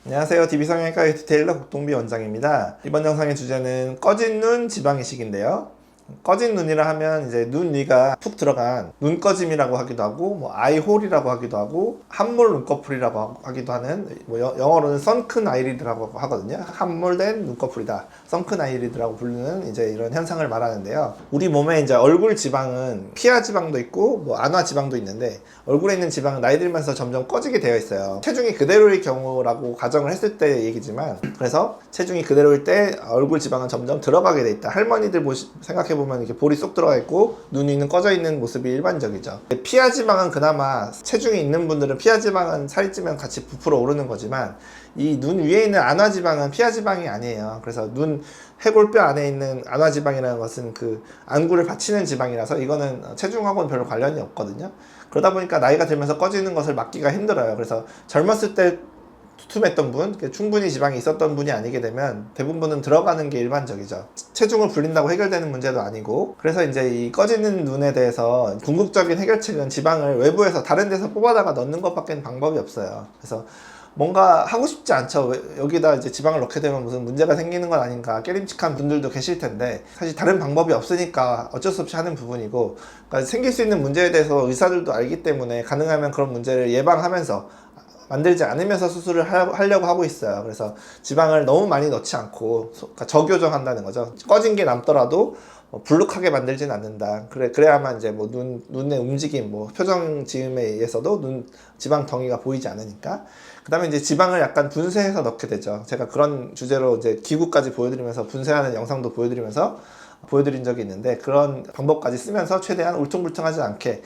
안녕하세요. DB성형외과 디테일러 국동비 원장입니다. 이번 영상의 주제는 꺼진 눈 지방이식인데요. 꺼진 눈이라 하면 이제 눈 위가 푹 들어간 눈꺼짐이라고 하기도 하고 뭐 아이홀이라고 하기도 하고 함몰 눈꺼풀이라고 하기도 하는 뭐 영어로는 선큰 아이리드라고 하거든요. 함몰된 눈꺼풀이다. 선큰 아이리드라고 부르는 이제 이런 현상을 말하는데요. 우리 몸에 이제 얼굴 지방은 피하 지방도 있고 뭐 안화 지방도 있는데 얼굴에 있는 지방은 나이 들면서 점점 꺼지게 되어 있어요. 체중이 그대로일 경우라고 가정을 했을 때 얘기지만, 그래서 체중이 그대로일 때 얼굴 지방은 점점 들어가게 돼 있다. 할머니들 생각해 보면 이렇게 볼이 쏙 들어가 있고 눈 위는 꺼져 있는 모습이 일반적이죠. 피하 지방은 그나마 체중이 있는 분들은 피하 지방은 살이 찌면 같이 부풀어 오르는 거지만 이 눈 위에 있는 안화 지방은 피하 지방이 아니에요. 그래서 눈 해골뼈 안에 있는 안화 지방이라는 것은 그 안구를 받치는 지방이라서 이거는 체중하고는 별로 관련이 없거든요. 그러다 보니까 나이가 들면서 꺼지는 것을 막기가 힘들어요. 그래서 젊었을 때 투툼했던 분, 충분히 지방이 있었던 분이 아니게 되면 대부분은 들어가는 게 일반적이죠. 체중을 불린다고 해결되는 문제도 아니고, 그래서 이제 이 꺼지는 눈에 대해서 궁극적인 해결책은 지방을 외부에서 다른 데서 뽑아다가 넣는 것밖에 방법이 없어요. 그래서 뭔가 하고 싶지 않죠. 여기다 이제 지방을 넣게 되면 무슨 문제가 생기는 건 아닌가 깨림칙한 분들도 계실 텐데, 사실 다른 방법이 없으니까 어쩔 수 없이 하는 부분이고, 그러니까 생길 수 있는 문제에 대해서 의사들도 알기 때문에 가능하면 그런 문제를 예방하면서 만들지 않으면서 수술을 하려고 하고 있어요. 그래서 지방을 너무 많이 넣지 않고 그러니까 저교정한다는 거죠. 꺼진 게 남더라도 불룩하게 만들진 않는다. 그래야만 이제 뭐 눈의 움직임, 뭐 표정 지음에 의해서도 지방 덩이가 보이지 않으니까. 그 다음에 이제 지방을 약간 분쇄해서 넣게 되죠. 제가 그런 주제로 이제 기구까지 보여드리면서 분쇄하는 영상도 보여드린 적이 있는데, 그런 방법까지 쓰면서 최대한 울퉁불퉁하지 않게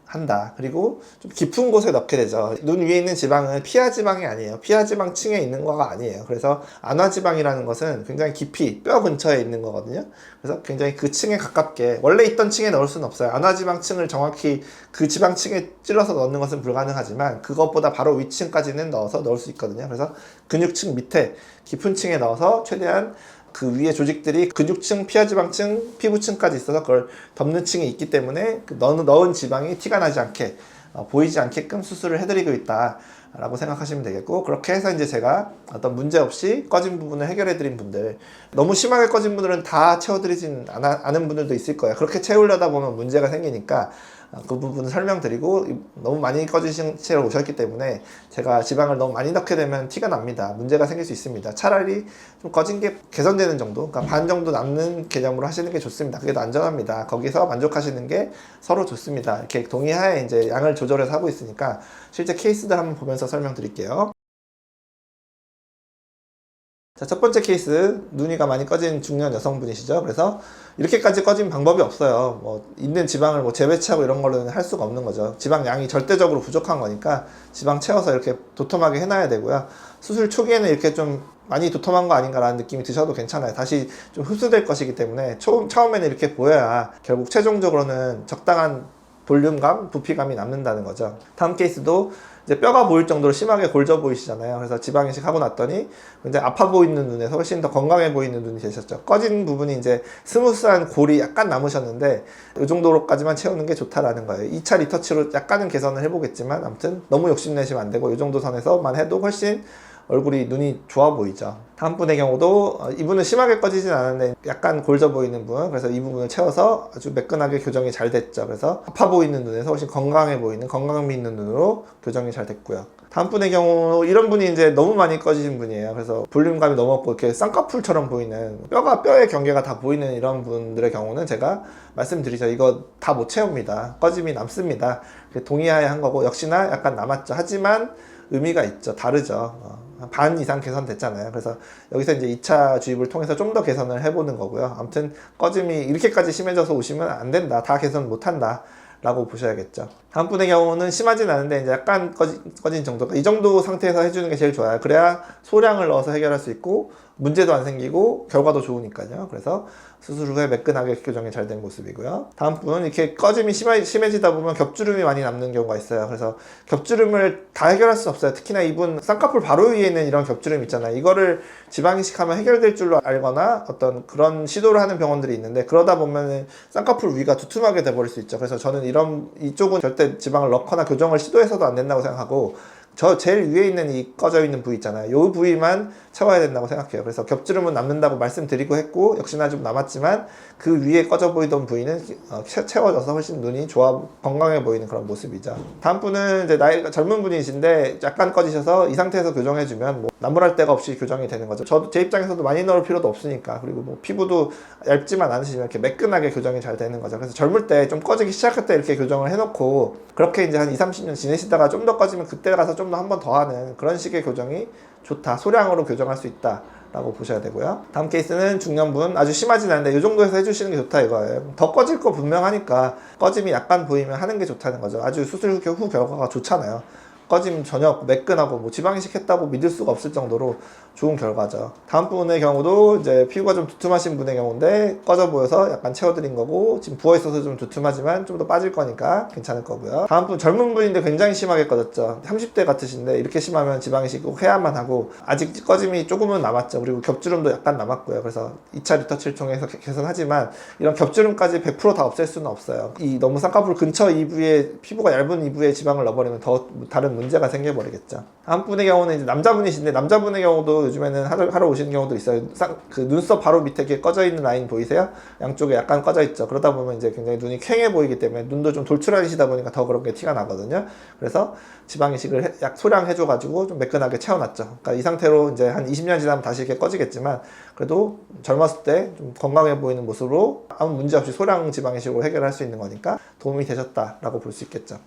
한다. 그리고 좀 깊은 곳에 넣게 되죠. 눈 위에 있는 지방은 피하 지방이 아니에요. 피하 지방 층에 있는 거가 아니에요. 그래서 안화 지방이라는 것은 굉장히 깊이 뼈 근처에 있는 거거든요. 그래서 굉장히 그 층에 가깝게, 원래 있던 층에 넣을 수는 없어요. 안화 지방 층을 정확히 그 지방 층에 찔러서 넣는 것은 불가능하지만 그것보다 바로 위층까지는 넣을 수 있거든요. 그래서 근육층 밑에 깊은 층에 넣어서 최대한 그 위에 조직들이 근육층, 피하지방층, 피부층까지 있어서 그걸 덮는 층이 있기 때문에 그 넣은 지방이 티가 나지 않게 보이지 않게끔 수술을 해드리고 있다 라고 생각하시면 되겠고, 그렇게 해서 이제 제가 어떤 문제 없이 꺼진 부분을 해결해 드린 분들, 너무 심하게 꺼진 분들은 다 채워드리진 않은 분들도 있을 거예요. 그렇게 채우려다 보면 문제가 생기니까 그 부분을 설명드리고, 너무 많이 꺼지신 채로 오셨기 때문에 제가 지방을 너무 많이 넣게 되면 티가 납니다. 문제가 생길 수 있습니다. 차라리 좀 꺼진 게 개선되는 정도, 그러니까 반 정도 남는 개념으로 하시는 게 좋습니다. 그게 더 안전합니다. 거기서 만족하시는 게 서로 좋습니다. 이렇게 동의하에 이제 양을 조절해서 하고 있으니까 실제 케이스들 한번 보면서 설명드릴게요. 자, 첫 번째 케이스, 눈이가 많이 꺼진 중년 여성분이시죠. 그래서 이렇게까지 꺼진 방법이 없어요. 뭐 있는 지방을 뭐 재배치하고 이런 거는 할 수가 없는 거죠. 지방 양이 절대적으로 부족한 거니까 지방 채워서 이렇게 도톰하게 해놔야 되고요. 수술 초기에는 이렇게 좀 많이 도톰한 거 아닌가라는 느낌이 드셔도 괜찮아요. 다시 좀 흡수될 것이기 때문에 처음에는 이렇게 보여야 결국 최종적으로는 적당한 볼륨감, 부피감이 남는다는 거죠. 다음 케이스도 이제 뼈가 보일 정도로 심하게 골져 보이시잖아요. 그래서 지방 이식 하고 났더니 굉장히 아파 보이는 눈에서 훨씬 더 건강해 보이는 눈이 되셨죠. 꺼진 부분이 이제 스무스한 골이 약간 남으셨는데 이 정도로까지만 채우는 게 좋다라는 거예요. 2차 리터치로 약간은 개선을 해보겠지만 아무튼 너무 욕심내시면 안 되고 이 정도 선에서만 해도 훨씬 얼굴이 눈이 좋아 보이죠. 다음 분의 경우도 이분은 심하게 꺼지진 않았는데 약간 골져 보이는 분, 그래서 이 부분을 채워서 아주 매끈하게 교정이 잘 됐죠. 그래서 아파 보이는 눈에서 훨씬 건강해 보이는, 건강미 있는 눈으로 교정이 잘 됐고요. 다음 분의 경우, 이런 분이 이제 너무 많이 꺼지신 분이에요. 그래서 볼륨감이 너무 없고 이렇게 쌍꺼풀처럼 보이는, 뼈의 경계가 다 보이는 이런 분들의 경우는 제가 말씀드리죠. 이거 다 못 채웁니다. 꺼짐이 남습니다. 동의하에 한 거고, 역시나 약간 남았죠. 하지만 의미가 있죠. 다르죠. 반 이상 개선됐잖아요. 그래서 여기서 이제 2차 주입을 통해서 좀 더 개선을 해보는 거고요. 아무튼 꺼짐이 이렇게까지 심해져서 오시면 안 된다. 다 개선 못 한다 라고 보셔야겠죠. 다음 분의 경우는 심하진 않은데 이제 약간 꺼진 정도, 이 정도 상태에서 해주는 게 제일 좋아요. 그래야 소량을 넣어서 해결할 수 있고 문제도 안 생기고 결과도 좋으니까요. 그래서 수술 후에 매끈하게 교정이 잘 된 모습이고요. 다음 분은 이렇게 꺼짐이 심해지다 보면 겹주름이 많이 남는 경우가 있어요. 그래서 겹주름을 다 해결할 수 없어요. 특히나 이분 쌍꺼풀 바로 위에 있는 이런 겹주름 있잖아요. 이거를 지방 이식하면 해결될 줄로 알거나 어떤 그런 시도를 하는 병원들이 있는데, 그러다 보면 쌍꺼풀 위가 두툼하게 돼버릴 수 있죠. 그래서 저는 이쪽은 절대 지방을 넣거나 교정을 시도해서도 안 된다고 생각하고, 저 제일 위에 있는 이 꺼져 있는 부위 있잖아요. 이 부위만 채워야 된다고 생각해요. 그래서 겹주름은 남는다고 말씀드리고 했고 역시나 좀 남았지만 그 위에 꺼져 보이던 부위는 채워져서 훨씬 눈이 좋아 건강해 보이는 그런 모습이죠. 다음 분은 이제 나이가 젊은 분이신데 약간 꺼지셔서 이 상태에서 교정해주면 뭐 나무랄 데가 없이 교정이 되는 거죠. 저도 제 입장에서도 많이 넣을 필요도 없으니까. 그리고 뭐 피부도 얇지만 않으시면 이렇게 매끈하게 교정이 잘 되는 거죠. 그래서 젊을 때 좀 꺼지기 시작할 때 이렇게 교정을 해놓고 그렇게 이제 한 2, 30년 지내시다가 좀 더 꺼지면 그때 가서 좀 더 한 번 더 하는 그런 식의 교정이 좋다. 소량으로 교정할 수 있다 라고 보셔야 되고요. 다음 케이스는 중년분, 아주 심하진 않은데 이 정도에서 해주시는 게 좋다 이거예요. 더 꺼질 거 분명하니까 꺼짐이 약간 보이면 하는 게 좋다는 거죠. 아주 수술 후 결과가 좋잖아요. 꺼짐 전혀 매끈하고 뭐 지방이식 했다고 믿을 수가 없을 정도로 좋은 결과죠. 다음 분의 경우도 이제 피부가 좀 두툼하신 분의 경우인데 꺼져 보여서 약간 채워드린 거고 지금 부어있어서 좀 두툼하지만 좀 더 빠질 거니까 괜찮을 거고요. 다음 분 젊은 분인데 굉장히 심하게 꺼졌죠. 30대 같으신데 이렇게 심하면 지방이식 꼭 해야만 하고 아직 꺼짐이 조금은 남았죠. 그리고 겹주름도 약간 남았고요. 그래서 2차 리터치를 통해서 개선하지만 이런 겹주름까지 100% 다 없앨 수는 없어요. 이 너무 쌍꺼풀 근처 이부에 피부가 얇은 이부에 지방을 넣어버리면 더 다른 문제가 생겨버리겠죠. 다음 분의 경우는 이제 남자분이신데 남자분의 경우도 요즘에는 하러 오시는 경우도 있어요. 그 눈썹 바로 밑에 이렇게 꺼져 있는 라인 보이세요? 양쪽에 약간 꺼져 있죠. 그러다 보면 이제 굉장히 눈이 퀭해 보이기 때문에 눈도 좀 돌출하시다 보니까 더 그런 게 티가 나거든요. 그래서 지방 이식을 약 소량 해줘가지고 좀 매끈하게 채워놨죠. 그러니까 이 상태로 이제 한 20년 지나면 다시 이렇게 꺼지겠지만 그래도 젊었을 때 좀 건강해 보이는 모습으로 아무 문제 없이 소량 지방 이식으로 해결할 수 있는 거니까 도움이 되셨다라고 볼 수 있겠죠.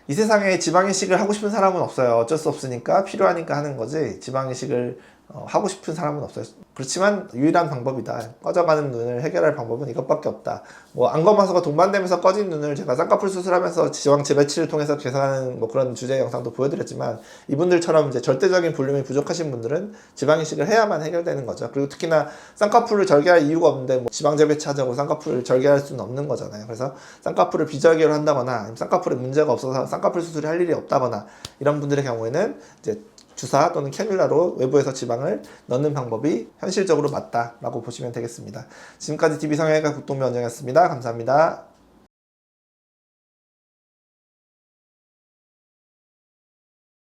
이 세상에 지방이식을 하고 싶은 사람은 없어요. 어쩔 수 없으니까 필요하니까 하는 거지 지방이식을 하고 싶은 사람은 없어요. 그렇지만 유일한 방법이다. 꺼져가는 눈을 해결할 방법은 이것밖에 없다. 뭐 안검하수가 동반되면서 꺼진 눈을 제가 쌍꺼풀 수술하면서 지방 재배치를 통해서 개선하는 뭐 그런 주제 영상도 보여드렸지만 이분들처럼 이제 절대적인 볼륨이 부족하신 분들은 지방이식을 해야만 해결되는 거죠. 그리고 특히나 쌍꺼풀을 절개할 이유가 없는데 뭐 지방 재배치하자고 쌍꺼풀을 절개할 수는 없는 거잖아요. 그래서 쌍꺼풀을 비절개로 한다거나 아니면 쌍꺼풀에 문제가 없어서 쌍꺼풀 수술을 할 일이 없다거나 이런 분들의 경우에는 이제 주사 또는 캐뉼라로 외부에서 지방을 넣는 방법이 현실적으로 맞다라고 보시면 되겠습니다. 지금까지 DB성형외과 국동비 원장이었습니다. 감사합니다.